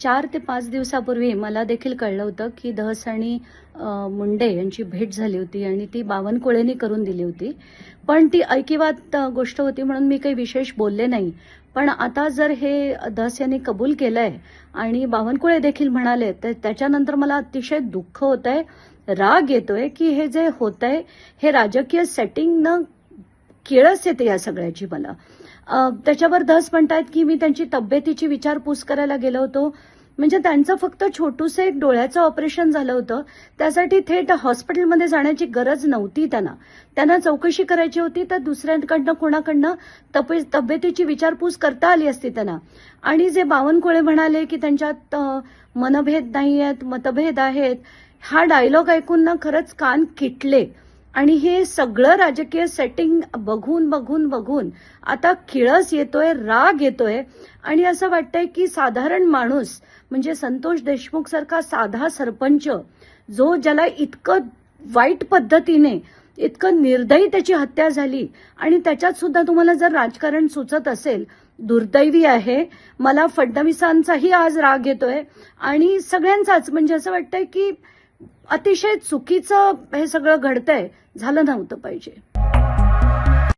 4 ते 5 दिवसापूर्वी मला देखील कळलं होतं की धस आणि मुंडे यांची भेट झाली होती आणि ती बावनकुळेंनी करून दिली होती. पण ती ऐकिवात गोष्ट होती म्हणून मी काही विशेष बोलले नाही. पण आता जर हे धस यांनी कबूल केलंय आणि बावनकुळे देखील म्हणाले, तर त्याच्यानंतर मला अतिशय दुःख होतंय, राग येतोय की हे जे होतंय हे राजकीय सेटिंग न किळस येते या सगळ्याची मला. त्याच्यावर धस म्हणतायत की मी त्यांची तब्येतीची विचारपूस करायला गेलो होतो. म्हणजे त्यांचं फक्त छोटूसं एक डोळ्याचं ऑपरेशन झालं होतं. त्यासाठी थेट हॉस्पिटलमध्ये जाण्याची गरज नव्हती त्यांना. त्यांना चौकशी करायची होती तर दुसऱ्यांकडनं कोणाकडनं तब्येतीची विचारपूस करता आली असती त्यांना. आणि जे बावनकुळे म्हणाले की त्यांच्यात मनभेद नाही आहेत, मतभेद आहेत, हा डायलॉग ऐकून ना खरंच कान किटले. आणि हे सगळं राजकीय सेटिंग बघून आता किळस येतोय, राग येतोय आणि असं वाटतंय की साधारण माणूस म्हणजे संतोष देशमुख सारखा साधा सरपंच ज्याला इतकं वाईट पद्धतीने इतकं निर्दयी त्याची हत्या झाली आणि त्याच्यात सुद्धा तुम्हाला जर राजकारण सुचत असेल, दुर्दैवी आहे. मला फडणवीसांचाही आज राग येतोय आणि सगळ्यांचाच. म्हणजे असं वाटतंय की अतिशय चुकीचं हे सगळं घडतंय, झालं नव्हतं पाहिजे.